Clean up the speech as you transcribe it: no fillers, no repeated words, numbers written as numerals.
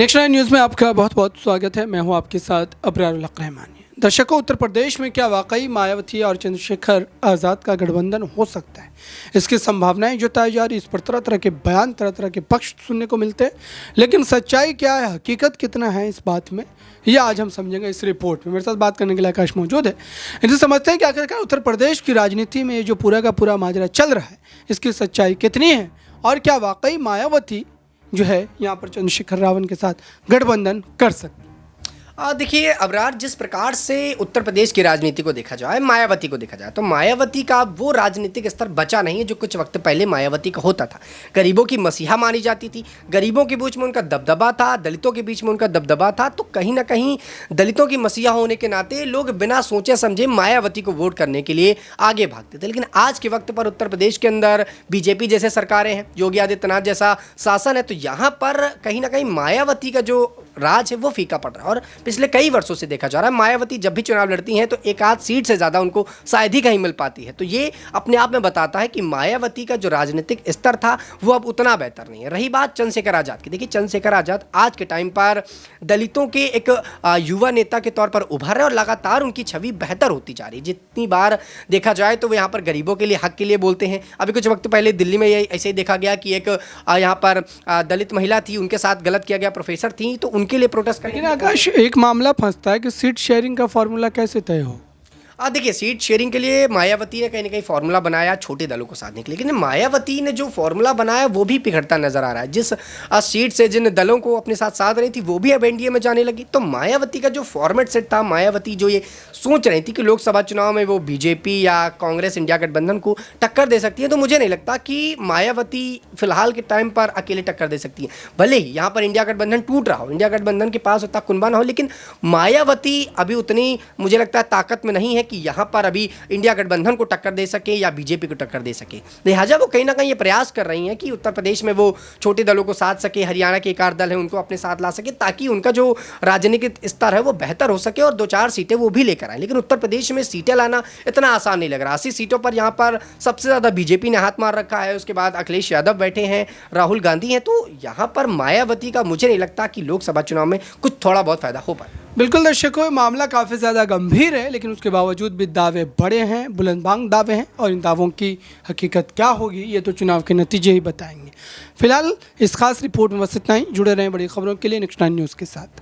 Next nine news में आपका बहुत बहुत स्वागत है। मैं हूं आपके साथ अब्रारुल हक रहमानी। दर्शकों, उत्तर प्रदेश में क्या वाकई मायावती और चंद्रशेखर आज़ाद का गठबंधन हो सकता है? इसकी संभावनाएं जताई जा रही, इस पर तरह तरह के बयान, तरह तरह के पक्ष सुनने को मिलते हैं, लेकिन सच्चाई क्या है, हकीकत कितना है इस बात में, ये आज हम समझेंगे इस रिपोर्ट में। मेरे साथ बात करने के लिए आकाश मौजूद है। इनसे समझते हैं कि आखिरकार उत्तर प्रदेश की राजनीति में ये जो पूरा का पूरा माजरा चल रहा है, इसकी सच्चाई कितनी है और क्या वाकई मायावती जो है यहाँ पर चंद्रशेखर रावण के साथ गठबंधन कर सकती। देखिए अबरार, जिस प्रकार से उत्तर प्रदेश की राजनीति को देखा जाए, मायावती को देखा जाए, तो मायावती का वो राजनीतिक स्तर बचा नहीं है जो कुछ वक्त पहले मायावती का होता था। गरीबों की मसीहा मानी जाती थी, गरीबों के बीच में उनका दबदबा था, दलितों के बीच में उनका दबदबा था। तो कहीं ना कहीं दलितों की मसीहा होने के नाते लोग बिना सोचे समझे मायावती को वोट करने के लिए आगे भागते थे। लेकिन आज के वक्त पर उत्तर प्रदेश के अंदर बीजेपी जैसे सरकारें हैं, योगी आदित्यनाथ जैसा शासन है, तो यहाँ पर कहीं ना कहीं मायावती का जो राज है वो फीका पड़ रहा है। और पिछले कई वर्षों से देखा जा रहा है, मायावती जब भी चुनाव लड़ती हैं तो एक आध सीट से ज़्यादा उनको शायद ही कहीं मिल पाती है। तो ये अपने आप में बताता है कि मायावती का जो राजनीतिक स्तर था वो अब उतना बेहतर नहीं है। रही बात चंद्रशेखर आज़ाद की, देखिए चंद्रशेखर आज़ाद आज के टाइम पर दलितों के एक युवा नेता के तौर पर उभर रहे और लगातार उनकी छवि बेहतर होती जा रही है। जितनी बार देखा जाए तो वो यहाँ पर गरीबों के लिए, हक के लिए बोलते हैं। अभी कुछ वक्त पहले दिल्ली में ये ऐसे ही देखा गया कि एक यहाँ पर दलित महिला थी, उनके साथ गलत किया गया, प्रोफेसर थी, तो उनके लिए प्रोटेस्ट लेकिन आकाश, एक मामला फंसता है कि सीट शेयरिंग का फॉर्मूला कैसे तय हो। देखिए सीट शेयरिंग के लिए मायावती ने कहीं ना कहीं फार्मूला बनाया छोटे दलों को साधने के लिए, लेकिन मायावती ने जो फार्मूला बनाया वो भी बिगड़ता नजर आ रहा है। जिस सीट से जिन दलों को अपने साथ साध रही थी वो भी अब एनडीए में जाने लगी। तो मायावती का जो फॉर्मेट सेट था, मायावती जो ये सोच रही थी कि लोकसभा चुनाव में वो बीजेपी या कांग्रेस इंडिया गठबंधन को टक्कर दे सकती है, तो मुझे नहीं लगता कि मायावती फिलहाल के टाइम पर अकेले टक्कर दे सकती है। भले ही यहाँ पर इंडिया गठबंधन टूट रहा हो, इंडिया गठबंधन के पास उतना कुनबा ना हो, लेकिन मायावती अभी उतनी मुझे लगता है ताकत में नहीं है कि यहाँ पर अभी इंडिया गठबंधन को टक्कर दे सके या बीजेपी को टक्कर दे सके। लिहाजा वो कहीं ना कहीं ये प्रयास कर रही हैं कि उत्तर प्रदेश में वो छोटे दलों को साथ सके, हरियाणा के एक आध दल है उनको अपने साथ ला सके, ताकि उनका जो राजनीतिक स्तर है वो बेहतर हो सके और 2-4 सीटें वो भी लेकर आए। लेकिन उत्तर प्रदेश में सीटें लाना इतना आसान नहीं लग रहा। 80 सीटों पर यहाँ पर सबसे ज़्यादा बीजेपी ने हाथ मार रखा है, उसके बाद अखिलेश यादव बैठे हैं, राहुल गांधी हैं। तो यहाँ पर मायावती का मुझे नहीं लगता कि लोकसभा चुनाव में कुछ थोड़ा बहुत फायदा हो पाए। बिल्कुल दर्शकों, मामला काफ़ी ज़्यादा गंभीर है, लेकिन उसके बावजूद भी दावे बड़े हैं, बुलंदबांग दावे हैं, और इन दावों की हकीकत क्या होगी ये तो चुनाव के नतीजे ही बताएंगे। फिलहाल इस खास रिपोर्ट में बस इतना ही। जुड़े रहें बड़ी खबरों के लिए नेक्स्ट 9 न्यूज़ के साथ।